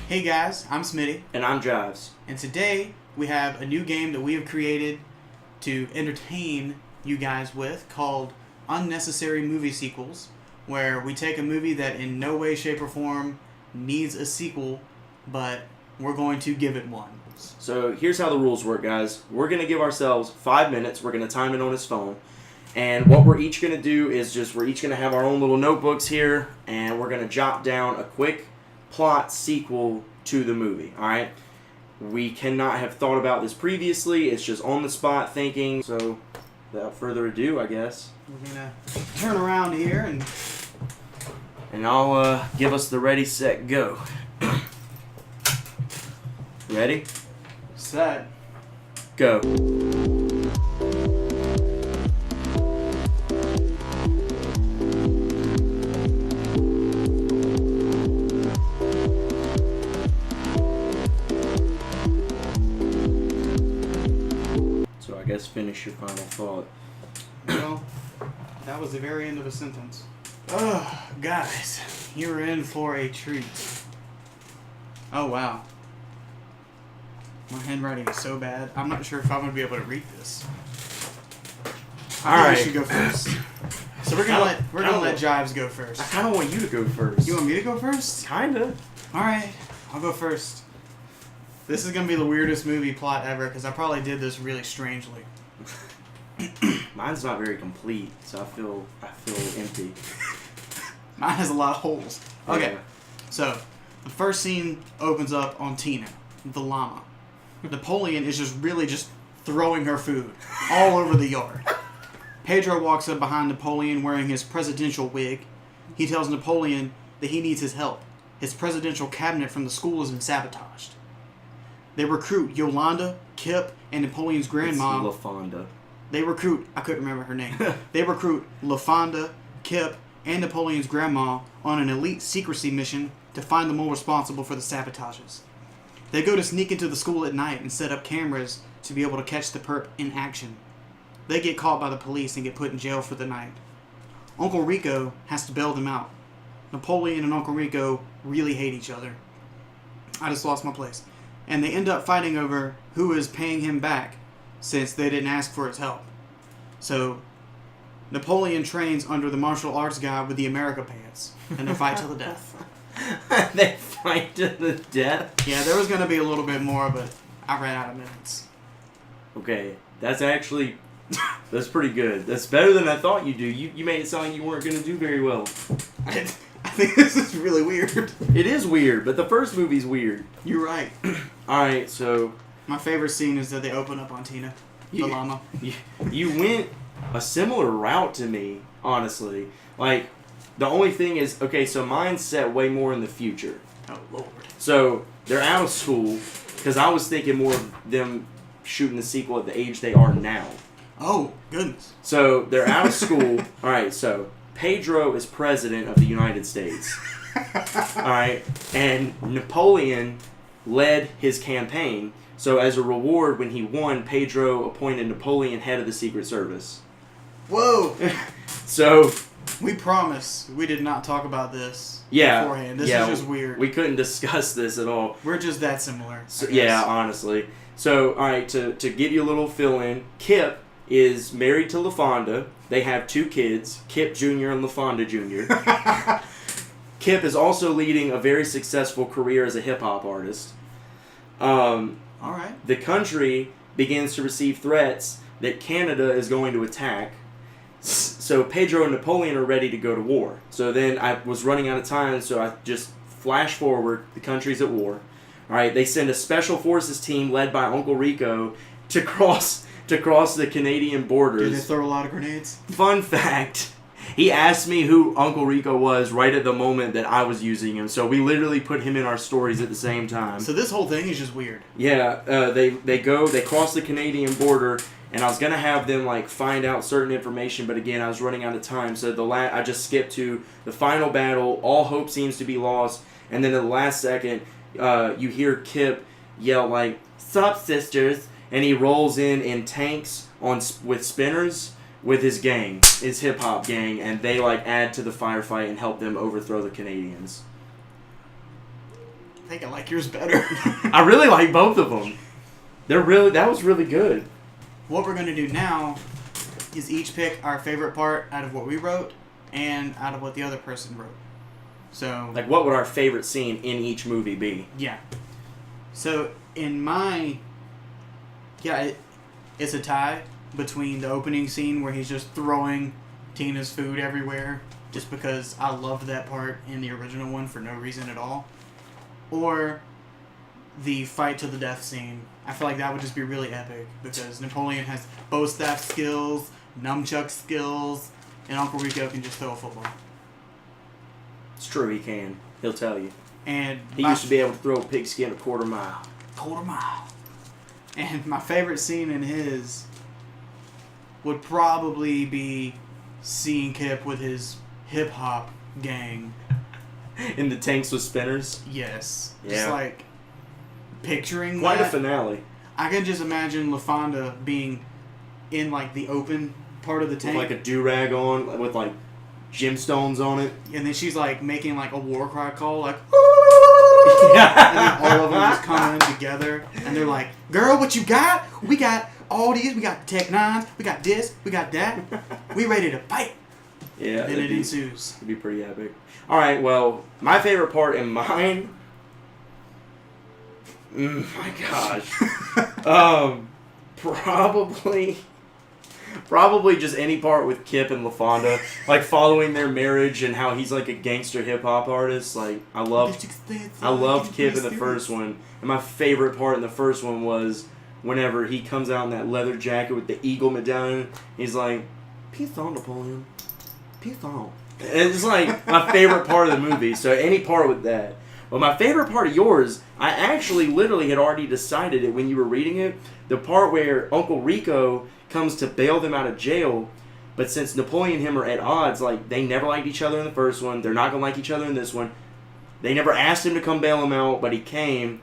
Hey guys, I'm Smitty. And I'm Jives. And today we have a new game that we have created to entertain you guys with called Unnecessary Movie Sequels, where we take a movie that in no way, shape, or form needs a sequel, but we're going to give it one. So here's how the rules work, guys. We're going to give ourselves 5 minutes. We're going to time it on his phone. And what we're each going to do is we're each going to have our own little notebooks here, and we're going to jot down a quick plot sequel to the movie, alright? We cannot have thought about this previously. It's just on the spot thinking. So without further ado, I guess we're going to turn around here and I'll give us the ready, set, go. Ready? Set. Go. So I guess finish your final thought. Well, that was the very end of a sentence. Oh, guys, you're in for a treat. Oh, wow. My handwriting is so bad. I'm not sure if I'm going to be able to read this. I should go first. So we're gonna let Jives go first. I kind of want you to go first. You want me to go first? Kinda. All right, I'll go first. This is gonna be the weirdest movie plot ever because I probably did this really strangely. Mine's not very complete, so I feel empty. Mine has a lot of holes. Okay, Yeah. so the first scene opens up on Tina, the llama. Napoleon is just throwing her food all over the yard. Pedro walks up behind Napoleon wearing his presidential wig. He tells Napoleon that he needs his help. His presidential cabinet from the school has been sabotaged. They recruit Yolanda, Kip, and Napoleon's grandma. It's LaFonda. I couldn't remember her name. They recruit LaFonda, Kip, and Napoleon's grandma on an elite secrecy mission to find the mole responsible for the sabotages. They go to sneak into the school at night and set up cameras to be able to catch the perp in action. They get caught by the police and get put in jail for the night. Uncle Rico has to bail them out. Napoleon and Uncle Rico really hate each other. I just lost my place. And they end up fighting over who is paying him back since they didn't ask for his help. So Napoleon trains under the martial arts guy with the America pants, and they fight to the death. They fight to the death? Yeah, there was going to be a little bit more, but I ran out of minutes. Okay, that's pretty good. That's better than I thought you'd do. You made it sound like you weren't going to do very well. I think this is really weird. It is weird, but the first movie's weird. You're right. Alright, so my favorite scene is that they open up on Tina, the llama. You went a similar route to me, honestly. Like, the only thing is, okay, so mine's set way more in the future. Oh, Lord. So, they're out of school, because I was thinking more of them shooting the sequel at the age they are now. Oh, goodness. So, they're out of school. Alright, so, Pedro is president of the United States. Alright, and Napoleon led his campaign. So, as a reward, when he won, Pedro appointed Napoleon head of the Secret Service. Whoa! So, we promise we did not talk about this beforehand. This is just weird. We couldn't discuss this at all. We're just that similar. So, yeah, honestly. So, alright, to give you a little fill-in, Kip is married to LaFonda. They have 2 kids, Kip Jr. and LaFonda Jr. Kip is also leading a very successful career as a hip-hop artist. Alright. The country begins to receive threats that Canada is going to attack. So Pedro and Napoleon are ready to go to war. So then I was running out of time, so I just flash forward. The country's at war. All right, they send a special forces team led by Uncle Rico to cross the Canadian borders. Did they throw a lot of grenades? Fun fact. He asked me who Uncle Rico was right at the moment that I was using him, so we literally put him in our stories at the same time. So this whole thing is just weird. Yeah, they cross the Canadian border, and I was gonna have them like find out certain information, but again I was running out of time, so I just skipped to the final battle. All hope seems to be lost, and then at the last second, you hear Kip yell like "Sup, sisters," and he rolls in tanks with spinners. With his gang, his hip-hop gang, and they, like, add to the firefight and help them overthrow the Canadians. I think I like yours better. I really like both of them. That was really good. What we're going to do now is each pick our favorite part out of what we wrote and out of what the other person wrote. So, like, what would our favorite scene in each movie be? Yeah. So, in my... Yeah, it's a tie between the opening scene where he's just throwing Tina's food everywhere just because I loved that part in the original one for no reason at all. Or the fight to the death scene. I feel like that would just be really epic because Napoleon has bow staff skills, nunchuck skills, and Uncle Rico can just throw a football. It's true, he can. He'll tell you. And he used to be able to throw a pigskin a quarter mile. And my favorite scene in his would probably be seeing Kip with his hip-hop gang. In the tanks with spinners? Yes. Yeah. Just like picturing quite that. A finale. I can just imagine LaFonda being in like the open part of the tank. With like a do-rag on, with like gemstones on it. And then she's like making like a war cry call, like, Yeah. and then all of them just come in together, and they're like, "Girl, what you got? We got all these. We got Tech 9s. We got this. We got that. We ready to fight." Yeah. Then it ensues. It'd be pretty epic. All right. Well, my favorite part in mine. My gosh. Probably just any part with Kip and LaFonda, like following their marriage and how he's like a gangster hip hop artist. Like I loved Kip in the first one, and my favorite part in the first one was whenever he comes out in that leather jacket with the eagle medallion. He's like, "Peace on, Napoleon. Peace on." And it's like my favorite part of the movie. So any part with that. But my favorite part of yours, I actually literally had already decided it when you were reading it. The part where Uncle Rico comes to bail them out of jail, but since Napoleon and him are at odds, like they never liked each other in the first one, they're not gonna like each other in this one. They never asked him to come bail him out, but he came.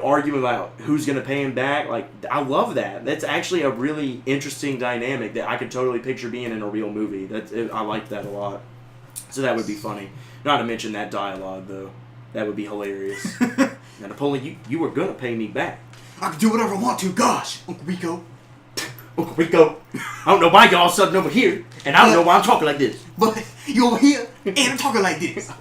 Arguing about who's gonna pay him back. Like I love that. That's actually a really interesting dynamic that I could totally picture being in a real movie. I like that a lot. So that would be funny. Not to mention that dialogue though. That would be hilarious. Now Napoleon, you were gonna pay me back. I can do whatever I want to. Gosh, Uncle Rico. Uncle Rico, I don't know why y'all sudden over here, and I don't know why I'm talking like this. But you over here, and I'm talking like this.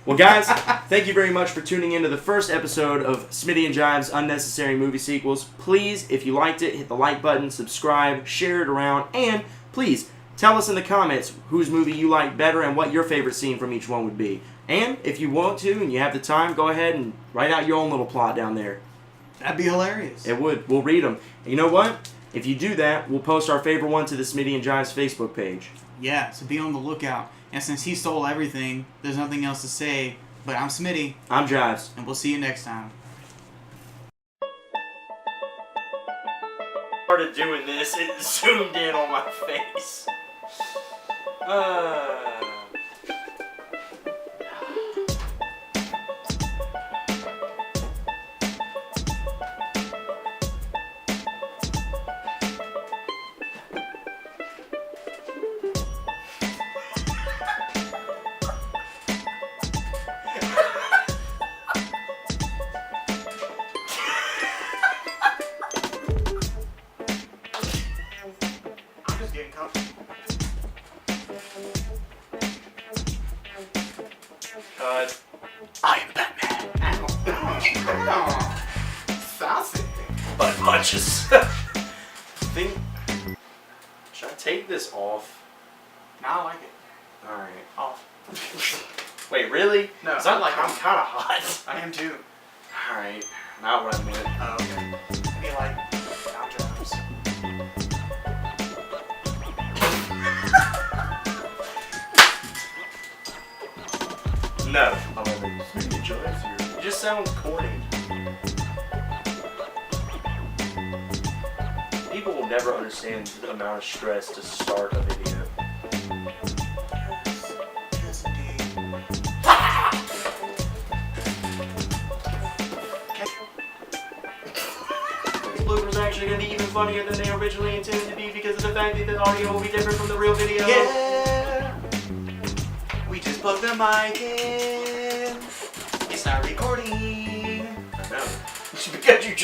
Well, guys, thank you very much for tuning in to the first episode of Smitty&Jives Unnecessary Movie Sequels. Please, if you liked it, hit the like button, subscribe, share it around, and please tell us in the comments whose movie you like better and what your favorite scene from each one would be. And if you want to and you have the time, go ahead and write out your own little plot down there. That'd be hilarious. It would. We'll read them. And you know what? If you do that, we'll post our favorite one to the Smitty&Jives Facebook page. Yeah, so be on the lookout. And since he stole everything, there's nothing else to say. But I'm Smitty. I'm Jives. And we'll see you next time. Started doing this, it zoomed in on my face. I am Batman. Sassy. Butt punches. Should I take this off? No, I like it. Alright. Off. Wait, really? No, Is that I like I'm it. kind of hot. I am too. Alright. Not what I meant. Oh, okay. I mean, like, down jobs. No. You just sound corny. People will never understand the amount of stress to start a video. Yes, indeed. These bloopers are actually going to be even funnier than they originally intended to be because of the fact that the audio will be different from the real video. Yeah. We just plug the mic in. because you just